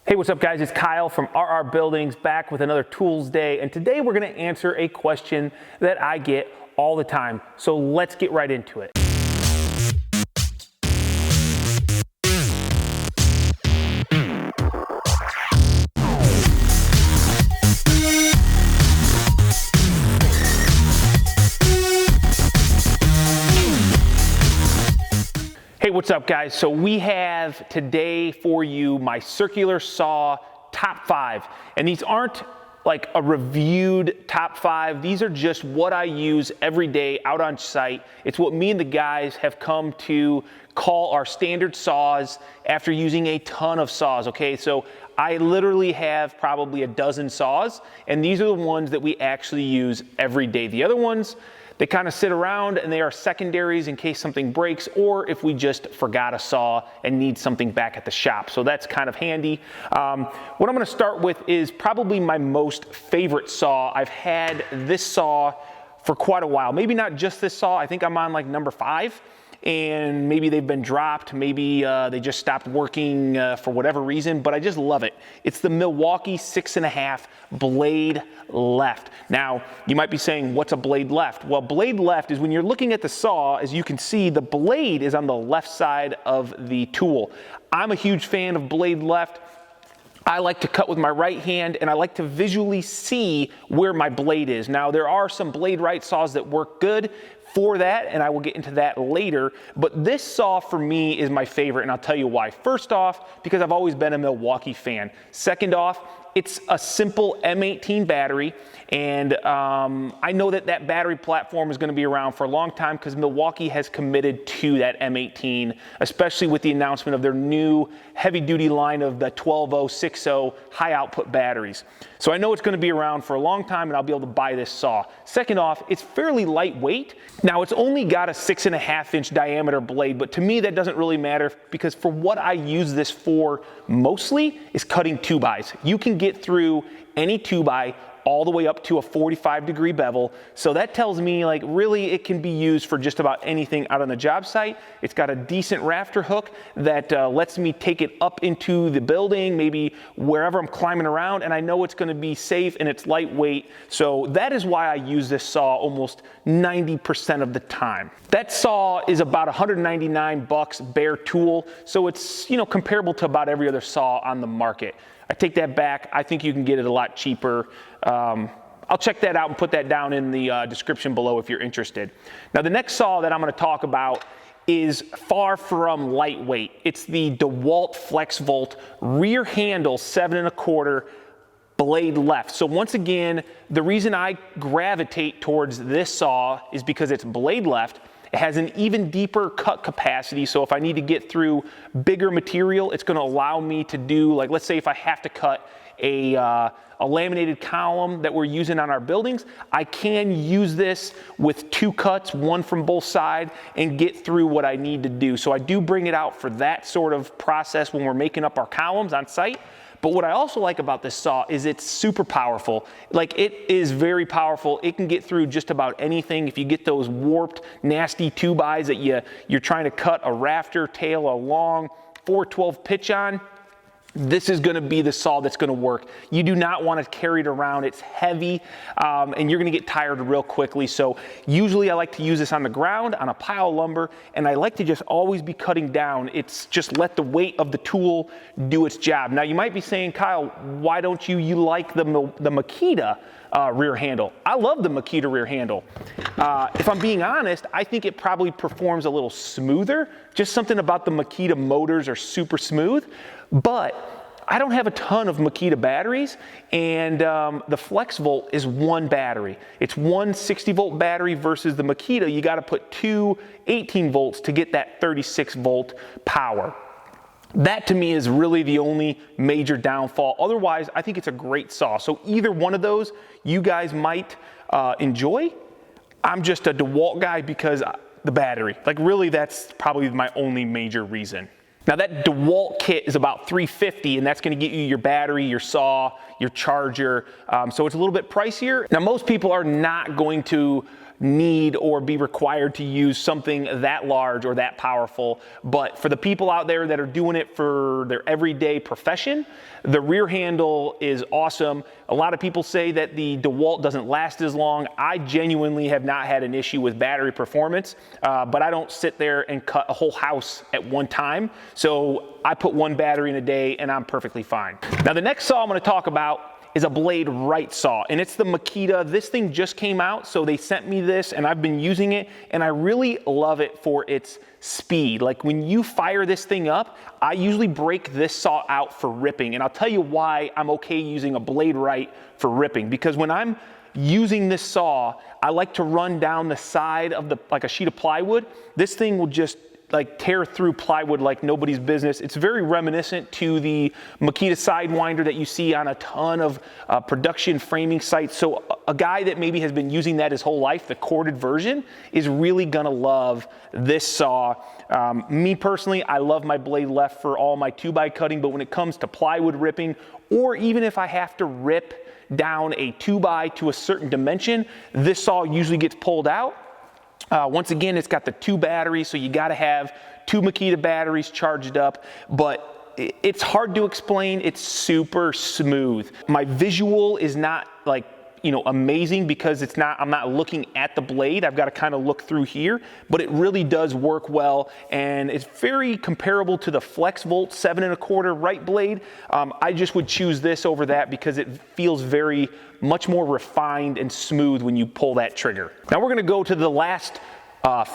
Hey, what's up guys? It's Kyle from RR Buildings back with another Toolsday, and today we're going to answer a question that I get all the time. So let's get right into it. Hey, what's up guys? So we have today for you my circular saw top 5. And these aren't like a reviewed top 5. These are just what I use every day out on site. It's what me and the guys have come to call our standard saws after using a ton of saws, okay? So I literally have probably a dozen saws, and these are the ones that we actually use every day. The other ones, they kind of sit around and they are secondaries in case something breaks or if we just forgot a saw and need something back at the shop. So that's kind of handy. What I'm going to start with is probably my most favorite saw. I've had this saw for quite a while. Maybe not just this saw. I think I'm on like number 5. And maybe they've been dropped, maybe they just stopped working for whatever reason, but I just love it. It's the Milwaukee 6.5 blade left. Now, you might be saying, what's a blade left? Well, blade left is when you're looking at the saw, as you can see, the blade is on the left side of the tool. I'm a huge fan of blade left. I like to cut with my right hand, and I like to visually see where my blade is. Now, there are some blade right saws that work good for that, and I will get into that later, but this saw for me is my favorite, and I'll tell you why. First off, because I've always been a Milwaukee fan. Second off, it's a simple M18 battery, and I know that that battery platform is going to be around for a long time because Milwaukee has committed to that M18, especially with the announcement of their new heavy-duty line of the 12060 high-output batteries. So I know it's going to be around for a long time, and I'll be able to buy this saw. Second off, it's fairly lightweight. Now, it's only got a 6.5-inch diameter blade, but to me that doesn't really matter because for what I use this for mostly is cutting 2x. You can get through any 2x all the way up to a 45-degree bevel. So that tells me like really it can be used for just about anything out on the job site. It's got a decent rafter hook that lets me take it up into the building, maybe wherever I'm climbing around, and I know it's gonna be safe and it's lightweight. So that is why I use this saw almost 90% of the time. That saw is about 199 bucks bare tool. So it's, you know, comparable to about every other saw on the market. I take that back. I think you can get it a lot cheaper. I'll check that out and put that down in the description below if you're interested. Now, the next saw that I'm going to talk about is far from lightweight. It's the DeWalt FlexVolt rear handle 7.25 blade left. So once again, the reason I gravitate towards this saw is because it's blade left. It has an even deeper cut capacity, so if I need to get through bigger material, it's going to allow me to do, like, let's say if I have to cut a laminated column that we're using on our buildings, I can use this with 2 cuts, one from both sides, and get through what I need to do. So I do bring it out for that sort of process when we're making up our columns on site. But what I also like about this saw is it's super powerful. Like, it is very powerful. It can get through just about anything. If you get those warped, nasty 2x that you're trying to cut a rafter tail, a long 412 pitch on, this is going to be the saw that's going to work. You do not want to carry it around. It's heavy, and you're going to get tired real quickly. So usually I like to use this on the ground, on a pile of lumber, and I like to just always be cutting down. It's just let the weight of the tool do its job. Now, you might be saying, Kyle, why don't you like the Makita rear handle? I love the Makita rear handle. If I'm being honest, I think it probably performs a little smoother. Just something about the Makita motors are super smooth. But I don't have a ton of Makita batteries, and the FlexVolt is one battery. It's one 60-volt battery versus the Makita. You got to put 2 18 volts to get that 36-volt power. That to me is really the only major downfall. Otherwise, I think it's a great saw. So either one of those you guys might enjoy. I'm just a DeWalt guy because the battery. Like, really, that's probably my only major reason. Now, that DeWalt kit is about $350, and that's going to get you your battery, your saw, your charger. So it's a little bit pricier. Now, most people are not going to need or be required to use something that large or that powerful. But for the people out there that are doing it for their everyday profession, the rear handle is awesome. A lot of people say that the DeWalt doesn't last as long. I genuinely have not had an issue with battery performance, but I don't sit there and cut a whole house at one time. So I put one battery in a day and I'm perfectly fine. Now the next saw I'm going to talk about is a blade right saw, and it's the Makita. This thing just came out, so they sent me this and I've been using it, and I really love it for its speed. Like when you fire this thing up, I usually break this saw out for ripping, and I'll tell you why I'm okay using a blade right for ripping, because when I'm using this saw, I like to run down the side of like a sheet of plywood. This thing will just like tear through plywood like nobody's business. It's very reminiscent to the Makita Sidewinder that you see on a ton of production framing sites. So a guy that maybe has been using that his whole life, the corded version, is really gonna love this saw. Me personally, I love my blade left for all my 2x cutting, but when it comes to plywood ripping, or even if I have to rip down a 2x to a certain dimension, this saw usually gets pulled out. Once again, it's got the 2 batteries, so you gotta have 2 Makita batteries charged up, but it's hard to explain. It's super smooth. My visual is not like, amazing because I'm not looking at the blade. I've got to kind of look through here, but it really does work well, and it's very comparable to the FlexVolt 7¼ right blade. I just would choose this over that because it feels much more refined and smooth when you pull that trigger. Now we're going to go to the last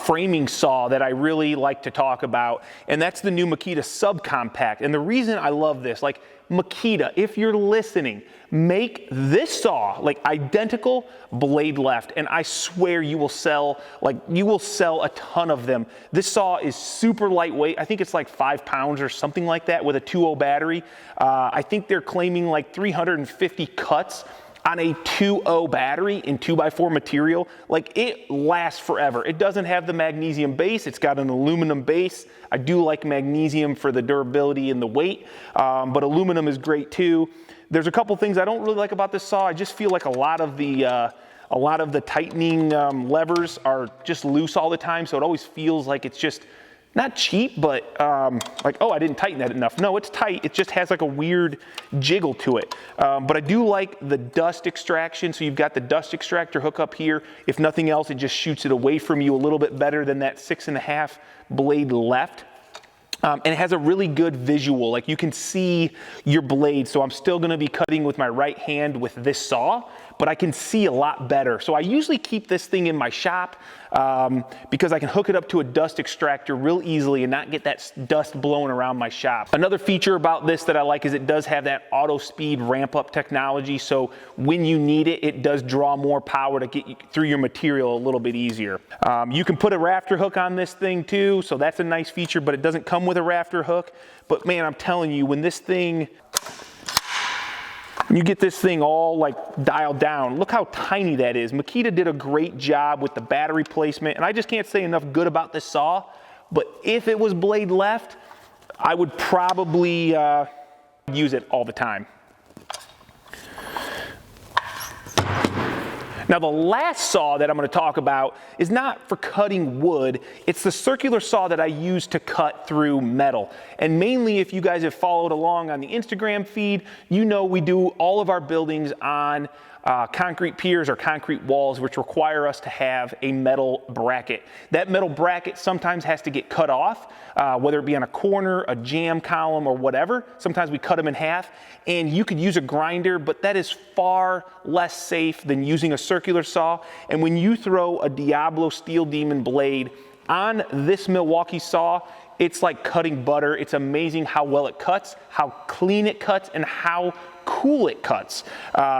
framing saw that I really like to talk about, and that's the new Makita subcompact. And the reason I love this, like Makita, if you're listening, make this saw like identical blade left, and I swear you will sell a ton of them. This saw is super lightweight. I think it's like 5 pounds or something like that with a 2.0 battery. I think they're claiming like 350 cuts on a 2.0 battery in 2x4 material. Like, it lasts forever. It doesn't have the magnesium base. It's got an aluminum base. I do like magnesium for the durability and the weight, but aluminum is great too. There's a couple things I don't really like about this saw. I just feel like a lot of the tightening levers are just loose all the time, so it always feels like it's just not cheap, but like, oh, I didn't tighten that enough. No, it's tight. It just has like a weird jiggle to it. But I do like the dust extraction. So you've got the dust extractor hook up here. If nothing else, it just shoots it away from you a little bit better than that 6.5 blade left. And it has a really good visual, like you can see your blade. So I'm still gonna be cutting with my right hand with this saw, but I can see a lot better. So I usually keep this thing in my shop because I can hook it up to a dust extractor real easily and not get that dust blowing around my shop. Another feature about this that I like is it does have that auto speed ramp up technology. So when you need it, it does draw more power to get you through your material a little bit easier. You can put a rafter hook on this thing too, so that's a nice feature, but it doesn't come with a rafter hook. But man, I'm telling you, when you get this thing all like dialed down, look how tiny that is. Makita did a great job with the battery placement, and I just can't say enough good about this saw. But if it was blade left, I would probably use it all the time. Now the last saw that I'm going to talk about is not for cutting wood. It's the circular saw that I use to cut through metal. And mainly, if you guys have followed along on the Instagram feed, you know we do all of our buildings on concrete piers or concrete walls, which require us to have a metal bracket. That metal bracket sometimes has to get cut off, whether it be on a corner, a jam column, or whatever. Sometimes we cut them in half, and you could use a grinder, but that is far less safe than using a circular saw. And when you throw a Diablo Steel Demon blade on this Milwaukee saw, it's like cutting butter. It's amazing how well it cuts, how clean it cuts, and how cool it cuts.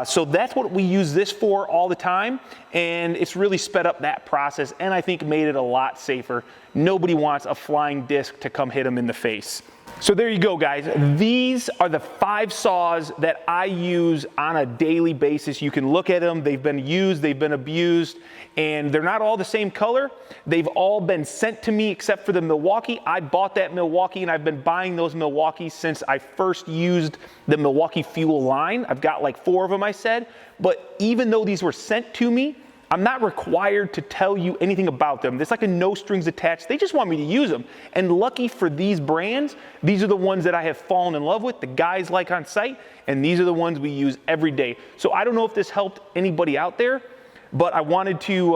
So that's what we use this for all the time, and it's really sped up that process, and I think made it a lot safer. Nobody wants a flying disc to come hit them in the face. So there you go, guys. These are the 5 saws that I use on a daily basis. You can look at them. They've been used, they've been abused, and they're not all the same color. They've all been sent to me except for the Milwaukee. I bought that Milwaukee, and I've been buying those Milwaukees since I first used the Milwaukee Fuel line. I've got like 4 of them, I said. But even though these were sent to me, I'm not required to tell you anything about them. There's like a no strings attached. They just want me to use them. And lucky for these brands, these are the ones that I have fallen in love with, the guys like on site, and these are the ones we use every day. So I don't know if this helped anybody out there, but I wanted to,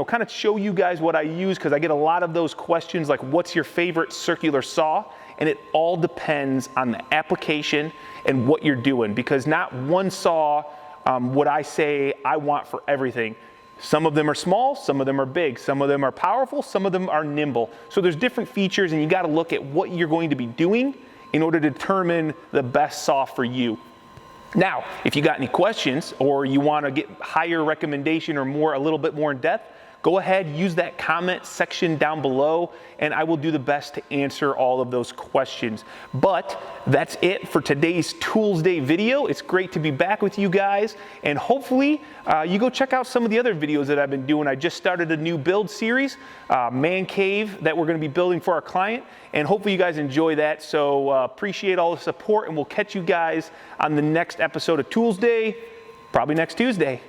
kind of show you guys what I use, because I get a lot of those questions like, what's your favorite circular saw? And it all depends on the application and what you're doing, because not one saw would I say I want for everything. Some of them are small, some of them are big, some of them are powerful, some of them are nimble. So there's different features, and you got to look at what you're going to be doing in order to determine the best saw for you. Now, if you got any questions or you want to get higher recommendation or a little bit more in depth, go ahead, use that comment section down below, and I will do the best to answer all of those questions. But that's it for today's Toolsday video. It's great to be back with you guys, and hopefully you go check out some of the other videos that I've been doing. I just started a new build series, Mancave, that we're going to be building for our client, and hopefully you guys enjoy that. So appreciate all the support, and we'll catch you guys on the next episode of Toolsday, probably next Tuesday.